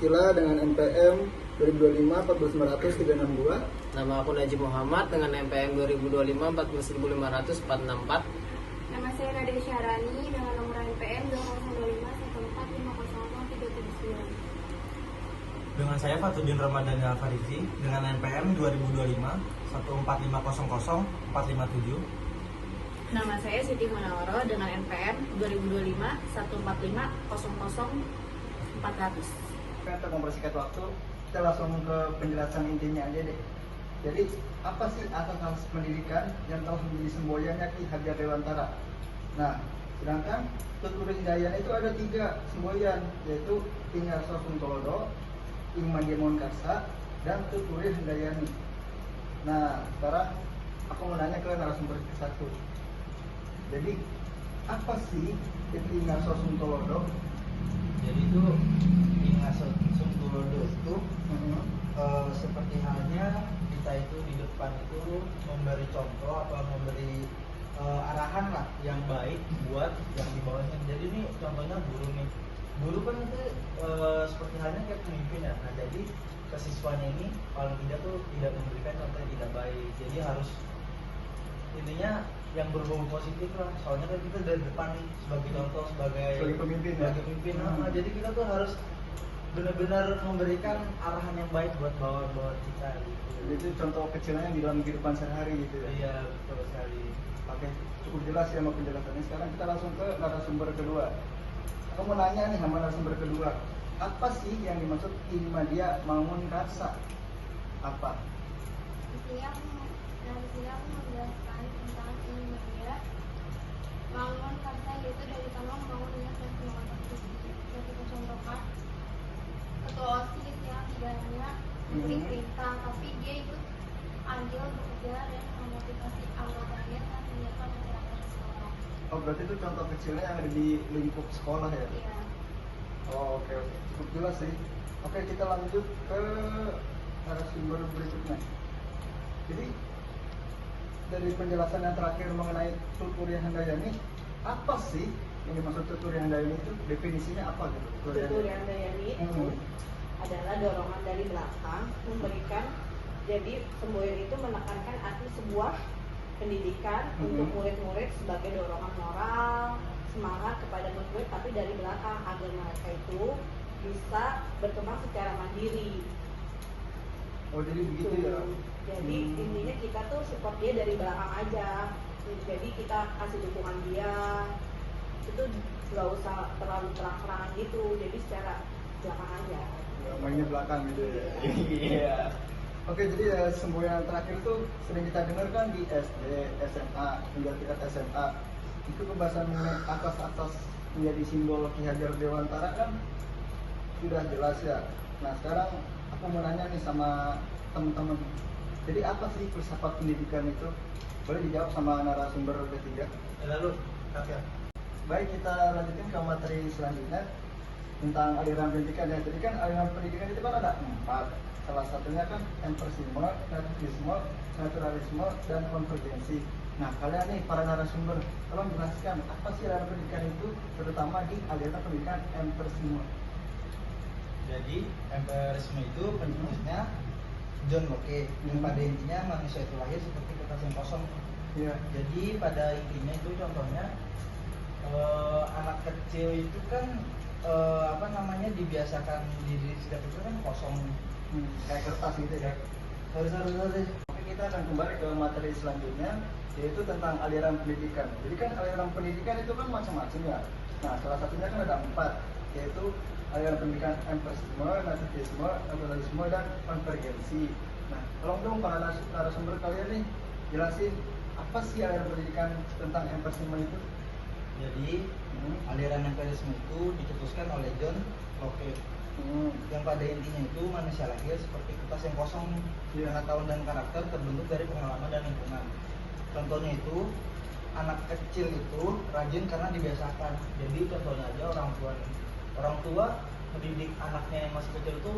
Pancasila dengan NPM 2025 14900 362. Nama aku Najib Muhammad dengan NPM 2025 14500 464. Nama saya Nadia Syahrani dengan nomor NPM 2025 1451379. Dengan saya Fatudin Ramadhani Al-Farizi dengan NPM 2025 14500 457. Nama saya Siti Munawaro dengan NPM 2025 14500 400. Untuk mempersingkat waktu, kita langsung ke penjelasan intinya aja deh. Jadi, apa sih asas pendidikan yang telah menjadi semboyannya Ki Hajar Dewantara? Nah, sedangkan Tuturi Hidayana itu ada 3 semboyan, yaitu Ing Arso Kuntolodo, Ing Mandiamon Karsa, dan Tuturi Hidayani. Nah, sekarang aku mau nanya ke narasumber ke-1. Jadi, apa sih itu Ing Arso Kuntolodo? Jadi itu Ingaso Sumtulodo itu seperti halnya kita itu di depan itu memberi contoh atau memberi arahan lah yang baik buat yang di bawahnya. Jadi ini contohnya guru nih. Guru kan itu seperti halnya kayak pemimpin ya. Nah jadi ke siswanya ini paling tidak tuh tidak memberikan contoh yang tidak baik. Jadi harus intinya yang berbau positif lah, soalnya kan kita dari depan nih sebagai contoh, sebagai pemimpin Nah, jadi kita tuh harus benar-benar memberikan arahan yang baik buat bawah kita gitu. Jadi itu contoh kecilnya yang di dalam kehidupan sehari-hari gitu ya. Iya, betul sekali. Oke, cukup jelas ya sama penjelasannya. Sekarang kita langsung ke narasumber kedua. Aku mau nanya nih sama narasumber kedua, apa sih yang dimaksud Ilmadia Mangun Karsa? Apa? Di sini aku menjelaskan tentang Ilmadia Mangun Karsa, yaitu dari tolong bangun niat dan semangat aktivitas. Jadi kita contohkan ketua OSIS yang tidak hanya memberi perintah, tapi dia ikut andil bekerja dan memotivasi anggotanya dan menyiapkan masyarakat sekolah. Oh, berarti itu contoh kecilnya yang ada di lingkup sekolah ya? Iya. Oh, oke. Cukup jelas sih. Oke, kita lanjut ke narasumber berikutnya. Jadi dari penjelasan yang terakhir mengenai Tuturi Handayani, apa sih yang dimaksud Tuturi Handayani itu? Definisinya apa gitu? Tuturi Handayani itu adalah dorongan dari belakang memberikan, jadi semboyan itu menekankan arti sebuah pendidikan untuk murid-murid sebagai dorongan moral, semangat kepada murid, tapi dari belakang agar mereka itu bisa berkembang secara mandiri. Oh, jadi begitu ya? Jadi intinya kita tuh support dia dari belakang aja. Jadi kita kasih dukungan dia. Itu nggak usah terlalu terang-terangan gitu. Jadi secara belakang aja. Ya, mainnya belakang gitu ya? Iya. Oke, jadi semboyan terakhir itu sering kita dengar kan di SD, SMA, hingga tingkat SMA. Itu pembahasan mengenai atas-atas menjadi simbol Ki Hajar Dewantara kan sudah jelas ya. Nah sekarang aku mau nanya nih sama teman-teman. Jadi apa sih filsafat pendidikan itu? Boleh dijawab sama narasumber ketiga. Lalu, kakak. Baik, kita lanjutin ke materi selanjutnya tentang aliran pendidikan ya. Jadi kan aliran pendidikan itu kan ada 4. Salah satunya kan empirisme, relativisme, naturalisme, dan konvergensi. Nah, kalian nih para narasumber, tolong jelaskan apa sih aliran pendidikan itu, terutama di aliran pendidikan empirisme. Jadi empirisme itu pencetusnya John Locke, yang pada intinya manusia itu lahir seperti kertas yang kosong. Iya. Jadi pada intinya itu contohnya anak kecil itu kan dibiasakan diri sejak kecil kan kosong, Kayak kertas gitu ya. harus. Oke, kita akan kembali ke materi selanjutnya, yaitu tentang aliran pendidikan. Jadi kan aliran pendidikan itu kan macam-macam ya. Nah, salah satunya kan ada 4, yaitu aliran pendidikan empirisme, naturalisme, naturalisme, dan konvergensi. Nah, tolong dong para narasumber kalian nih jelasin apa sih aliran pendidikan tentang empirisme itu? Jadi aliran empirisme itu dicetuskan oleh John Locke. Yang pada intinya itu manusia lahir seperti kertas yang kosong, pengetahuan dan karakter terbentuk dari pengalaman dan lingkungan. Contohnya itu anak kecil itu rajin karena dibiasakan. Jadi contohnya aja orang tua mendidik anaknya yang masih kecil itu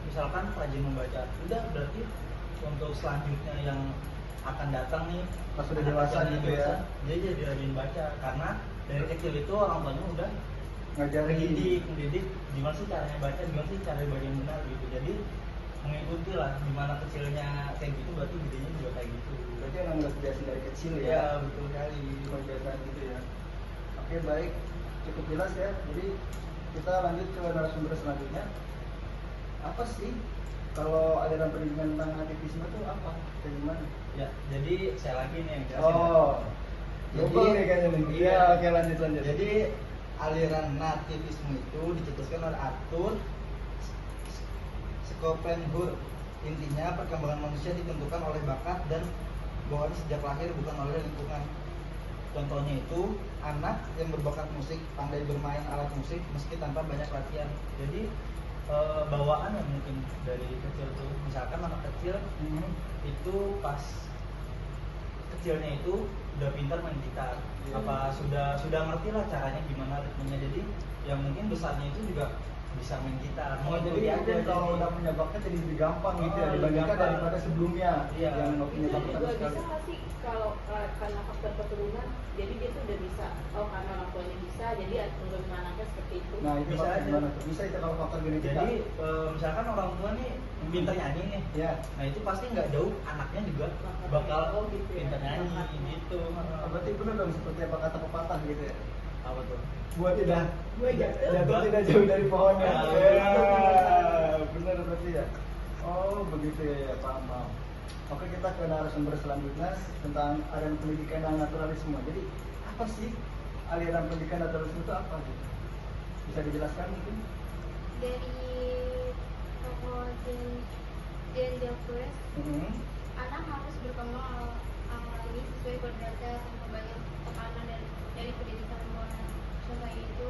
misalkan rajin membaca, udah berarti untuk selanjutnya yang akan datang nih Pas sudah dewasa gitu ya, dia jadi rajin baca karena dari kecil itu orang tuanya udah ngajarin. mendidik gimana sih caranya baca, gimana sih cara baca yang benar gitu. Jadi mengikuti lah gimana kecilnya kayak gitu, berarti gedenya juga kayak gitu. Berarti emang udah kebiasaan dari kecil ya. Iya betul sekali. Kebiasaan gitu ya. Oke, baik, cukup jelas ya. Jadi kita lanjut ke narasumber selanjutnya. Apa sih kalau aliran pendidikan tentang aktivisme itu apa? Kayak gimana? Ya, jadi saya lagi nih yang jelasin. Oh, Jadi- jadi nih kayaknya nih. Iya. Iya, oke lanjut. Jadi aliran nativisme itu dicetuskan oleh Arthur Schopenhauer. Intinya perkembangan manusia ditentukan oleh bakat dan bawaan sejak lahir, bukan oleh lingkungan. Contohnya itu anak yang berbakat musik pandai bermain alat musik meski tanpa banyak latihan. Jadi bawaan yang mungkin dari kecil tuh, misalkan anak kecil itu pas kecilnya itu udah pintar main gitar, apa sudah ngerti lah caranya gimana ritmenya. Jadi yang mungkin besarnya itu juga bisa main gitar. Oh, jadi mungkin kalau udah punya bakat jadi lebih gampang gitu ya Oh, dibandingkan gampang. daripada sebelumnya Iya. yang nggak punya Itu bakat sama juga sekali. bisa nggak sih kalau karena faktor keturunan, jadi dia tuh udah bisa, oh karena orang tuanya bisa, jadi turunan anaknya seperti itu. Nah, itu Bisa bisa aja. gimana tuh? Bisa itu kalau faktor genetika. Jadi misalkan orang tua nih pintar nyanyi nih, ya. nah itu pasti nggak jauh anaknya juga bakal Oh, gitu ya. pintar nyanyi gitu. Berarti benar dong seperti apa kata pepatah gitu ya. Apa tuh? Buat tidak Gua jatuh. jatuh tidak jauh dari pohonnya. Ah, Ya, benar berarti ya. Oh, begitu ya, paham. Oke, kita ke narasumber selanjutnya tentang aliran pendidikan dan naturalisme. Jadi, apa sih aliran pendidikan naturalisme itu apa gitu? Bisa dijelaskan mungkin? Dari tokoh Jean Jacques, anak harus berkembang alami sesuai kodratnya tanpa banyak tekanan dan dari pendidikan lingkungan. Contohnya itu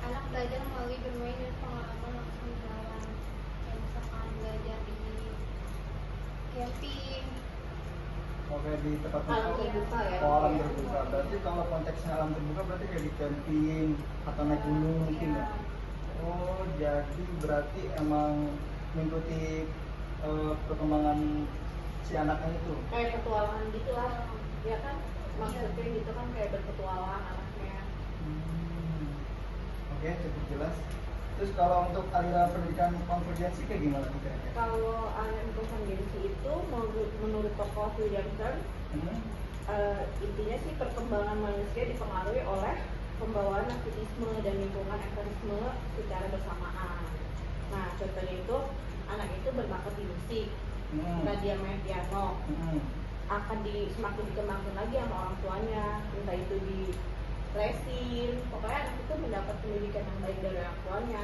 anak belajar melalui bermain dan pengalaman langsung di jalan, kayak misalkan belajar di camping. Oke, di tempat Alam terbuka ya. Oh, alam terbuka. Berarti kalau konteksnya alam terbuka berarti kayak di camping atau naik gunung mungkin ya. Oh, jadi berarti emang mengikuti perkembangan si anaknya itu. Kayak petualangan gitu lah, ya kan? Maksudnya gitu kan kayak berpetualang anaknya. Oke, cukup jelas. Terus kalau untuk aliran pendidikan konvergensi kayak gimana tuh kira-kira? Kalau aliran konvergensi itu menurut tokoh Williamson, intinya sih perkembangan manusia dipengaruhi oleh pembawaan aktivisme dan lingkungan empirisme secara bersamaan. Nah, contohnya itu anak itu berbakat di musik, nah dia main piano, akan semakin dikembangkan lagi sama orang tuanya, entah itu di lesin, pokoknya anak itu mendapat pendidikan yang baik dari orang tuanya.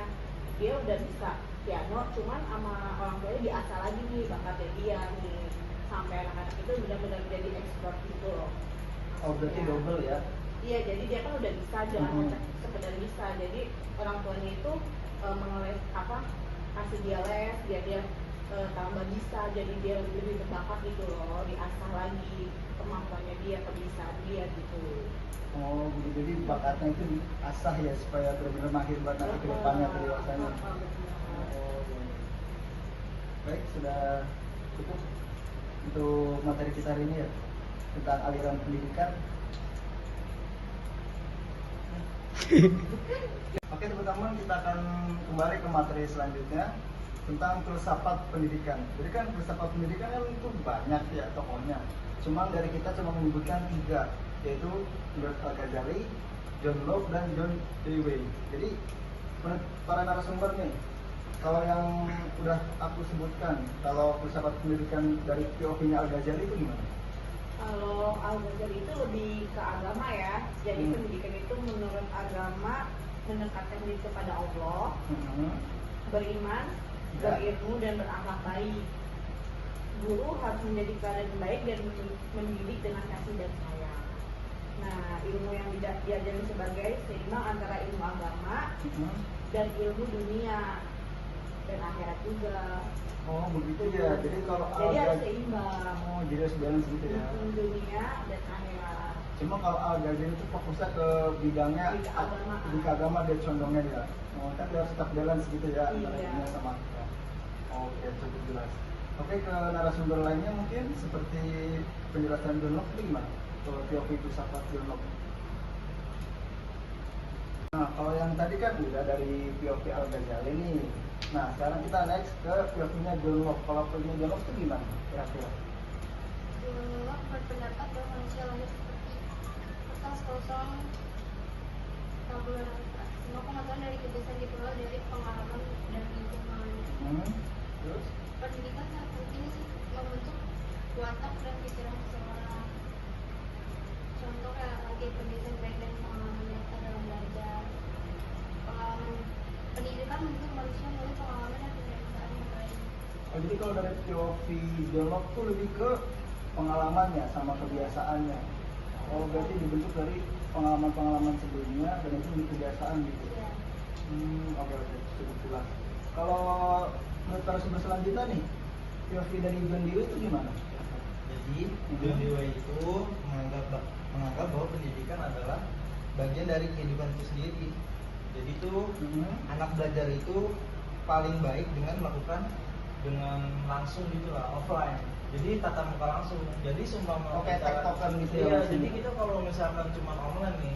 Dia udah bisa piano, cuman sama orang tuanya diasah lagi nih bakatnya dia nih, sampai anak-anak itu benar-benar jadi expert gitu loh. Oh, berarti Ya. double ya? Iya, jadi dia kan udah bisa, jangan sekedar bisa. Jadi orang tuanya itu mengeles kasih dia les biar dia tambah bisa, jadi dia lebih berbakat gitu loh, diasah lagi kemampuannya dia, kebisaan dia gitu. Oh, begitu. Jadi bakatnya itu diasah ya supaya benar-benar mahir buat nanti ke depannya ke dewasanya. Betul. Oh, iya. Baik, sudah cukup untuk materi kita hari ini ya tentang aliran pendidikan. Oke teman-teman, kita akan kembali ke materi selanjutnya tentang filsafat pendidikan. Jadi kan filsafat pendidikan kan itu banyak ya tokohnya. Cuma dari kita cuma menyebutkan 3, yaitu Albert Al-Ghazali, John Locke, dan John Dewey. Jadi menurut para narasumber nih, kalau yang udah aku sebutkan, kalau filsafat pendidikan dari POV-nya Al-Ghazali itu gimana? Kalau Al-Ghazali itu lebih ke agama ya. Jadi pendidikan itu menurut agama mendekatkan diri kepada Allah, beriman, berilmu dan berakhlak baik. Guru harus menjadi teladan baik dan mendidik dengan kasih dan sayang. Nah, ilmu yang diajari sebagai seimbang antara ilmu agama dan ilmu dunia dan akhirat juga. Oh begitu ya. Jadi kalau Jadi harus seimbang. Oh, jadi harus balance gitu ya. Dunia dan akhirat. Cuma kalau Al-Ghazali itu fokusnya ke bidangnya Di keagamaan. di keagama dia condongnya ya. Oh, tapi harus tetap balance gitu ya antara Iya. dunia sama akhirat. Oke, cukup jelas. Oke, ke narasumber lainnya mungkin seperti penjelasan John Locke itu gimana? Kalau teori filsafat John Locke. Nah, kalau yang tadi kan udah dari POV Al-Ghazali nih. Nah, sekarang kita next ke POV-nya John Locke. Kalau POV-nya John Locke itu gimana kira-kira? Locke berpendapat bahwa manusia lahir seperti kertas kosong tabula rasa. Semua pengetahuan dari kebiasaan diperoleh dari pengalaman dan lingkungan. Terus? Pendidikan sangat penting sih membentuk watak dan pikiran seseorang. Contoh kayak lagi kebiasaan baik dan pengalaman nyata dalam belajar. Pengalaman pendidikan membentuk manusia melalui pengalaman dan kebiasaan yang baik. Oh, jadi kalau dari POV John Locke tuh lebih ke pengalamannya sama kebiasaannya. Oh, berarti dibentuk dari pengalaman-pengalaman sebelumnya dan itu menjadi kebiasaan gitu. Iya. Oke, cukup jelas. Kalau menurut narasumber selanjutnya nih, POV dari John Dewey itu gimana? Jadi John Dewey itu menganggap bahwa pendidikan adalah bagian dari kehidupan itu sendiri. Jadi itu anak belajar itu paling baik dengan melakukan dengan langsung gitu lah, offline. Jadi tatap muka langsung. Jadi seumpama Oke, tektokan gitu ya Iya, maksudnya. jadi kita kalau misalkan cuma online nih,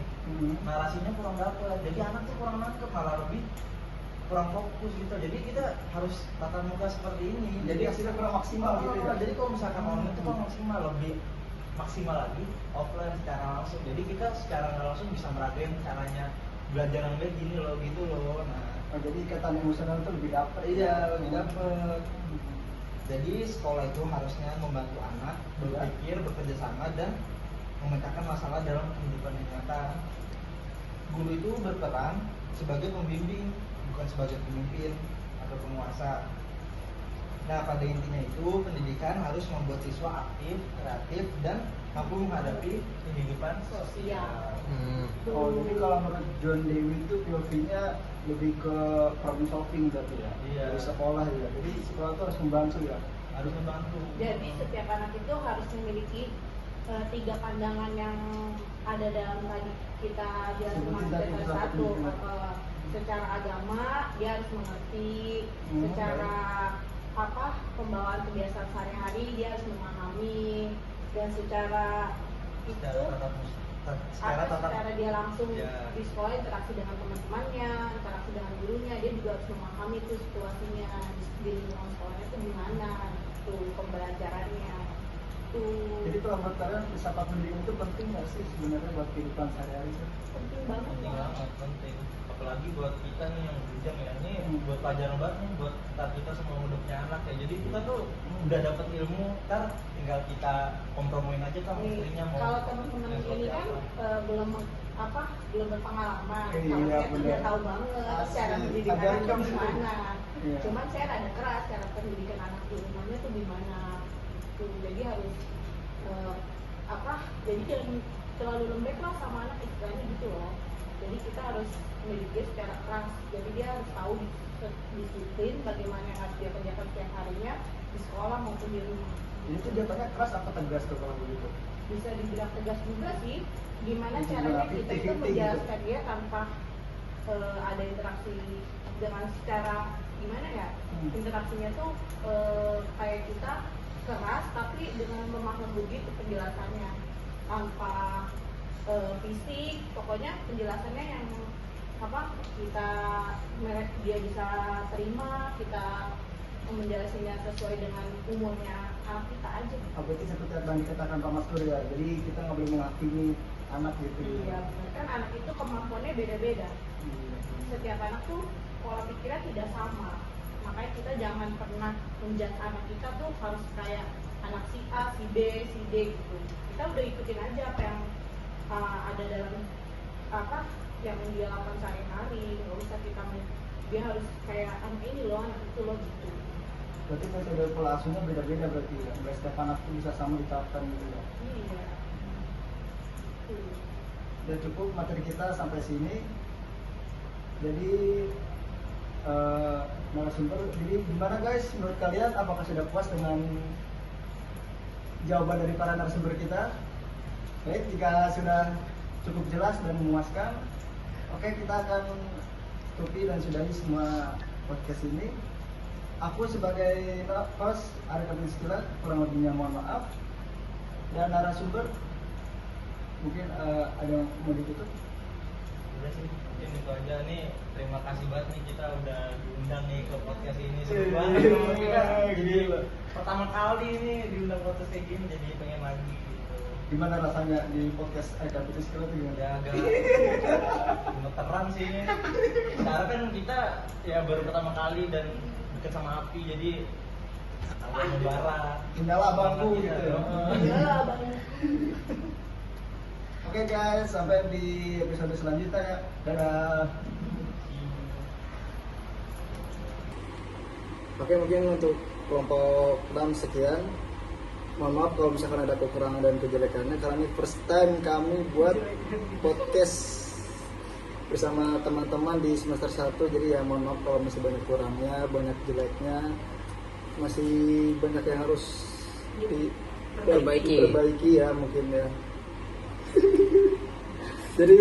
narasinya kurang dapet. Jadi anak tuh kurang nangkep, malah lebih kurang fokus gitu. Jadi kita harus tatap muka seperti ini. Jadi hasilnya kurang maksimal gitu ya. Jadi kalau misalkan online itu kurang maksimal, lebih maksimal lagi offline secara langsung. Jadi kita secara nggak langsung bisa meragain caranya belajar yang baik gini loh, gitu loh. Nah, Oh, jadi ikatan emosional itu lebih dapet. iya lebih dapet. Jadi sekolah itu harusnya membantu anak berpikir, bekerja sama dan memecahkan masalah dalam kehidupan yang nyata. Guru itu berperan sebagai pembimbing, bukan sebagai pemimpin atau penguasa. Nah, pada intinya itu pendidikan harus membuat siswa aktif, kreatif, dan mampu menghadapi kehidupan sosial. Oh, jadi kalau menurut John Dewey itu POV-nya lebih ke problem solving berarti ya? Iya. Dari sekolah ya. Jadi sekolah itu harus membantu ya. Harus membantu. Jadi setiap anak itu harus memiliki 3 pandangan yang ada dalam tadi kita dia harus Sebutin mengerti tadi salah satu. satu. Secara agama dia harus mengerti, Hmm, secara pembawaan kebiasaan sehari-hari dia harus memahami, dan secara itu secara dia langsung Ya. di sekolah interaksi dengan teman-temannya, interaksi dengan gurunya, dia juga harus memahami tuh situasinya di lingkungan sekolahnya itu gimana tuh pembelajarannya tuh. Jadi kalau menurut kalian filsafat pendidikan itu penting nggak sih sebenarnya buat kehidupan sehari-hari sih? Penting banget. Penting banget, penting. Apalagi buat kita nih yang bujang ya, ini buat pelajaran banget nih buat ntar kita semua udah punya anak ya. Jadi kita tuh udah dapet ilmu, ntar tinggal kita kompromiin aja sama Nih, istrinya mau. kalau teman-teman yang ini seperti kan apa. belum berpengalaman, Iya, kalau saya bener. udah tahu banget cara Asli. mendidik anak Ajarkan itu gitu. gimana. Iya. Cuman saya rada keras cara pendidikan anak di rumahnya tuh gimana tuh, jadi harus jadi jangan terlalu lembek lah sama anak istilahnya gitu loh. Jadi kita harus mendidik dia secara keras, jadi dia harus tahu disiplin bagaimana yang harus dia kerjakan setiap harinya di sekolah maupun di rumah. Jadi itu jatuhnya keras apa tegas tuh kalau begitu? Bisa dibilang tegas juga sih, gimana Bisa caranya dibilang kita itu 50-50 menjelaskan dia tanpa ada interaksi dengan secara gimana ya, interaksinya tuh kayak kita keras tapi dengan memahami begitu penjelasannya tanpa fisik, pokoknya penjelasannya yang kita dia bisa terima, kita menjelaskannya sesuai dengan umurnya anak kita aja. Berarti seperti apa yang dikatakan Pak Maskur ya, jadi kita nggak boleh menghakimi anak gitu. Iya, benar. Kan anak itu kemampuannya beda-beda. Iya. Setiap anak tuh pola pikirnya tidak sama. Makanya kita jangan pernah menjudge anak kita tuh harus kayak anak si A, si B, si D gitu. Kita udah ikutin aja apa yang ada dalam yang dia lakukan sehari-hari. Nggak usah kita dia harus kayak anak ini loh, anak itu loh gitu. Berarti metode pola asuhnya beda-beda berarti ya. Nggak setiap anak itu bisa sama diterapkan gitu ya. Iya. Udah cukup materi kita sampai sini. Jadi narasumber, jadi gimana guys menurut kalian, apakah sudah puas dengan jawaban dari para narasumber kita? Baik, jika sudah cukup jelas dan memuaskan, oke, kita akan tutupi dan sudahi semua podcast ini. Aku sebagai host Arif Abdul Sekilat, kurang lebihnya mohon maaf. Dan narasumber mungkin ada yang mau ditutup? Udah sih. mungkin itu aja nih. Terima kasih banget nih kita udah diundang nih ke podcast ini. Seru banget kita jadi pertama kali nih diundang podcast kayak gini, jadi pengen lagi gitu. Gimana rasanya di podcast Aika Putri Sekilo tuh gimana? Ya agak gemeteran sih ini. Karena kan kita ya baru pertama kali dan deket sama Api, jadi agak membara. Tinggal abangku gitu ya. Enggak, Bang. Oke guys, sampai di episode selanjutnya ya. Dadah. Oke, mungkin untuk kelompok BAM sekian. Mohon maaf kalau misalkan ada kekurangan dan kejelekannya, karena ini first time kami buat podcast bersama teman-teman di semester 1. Jadi ya mohon maaf kalau masih banyak kurangnya, banyak jeleknya, masih banyak yang harus diperbaiki ya mungkin ya. Jadi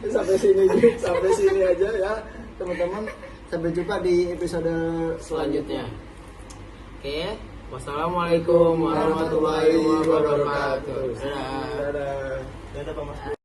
sampai sini aja ya teman-teman. Sampai jumpa di episode Selanjutnya. Oke, wassalamualaikum warahmatullahi wabarakatuh. Dadah. Dadah. Dadah Pak Mas.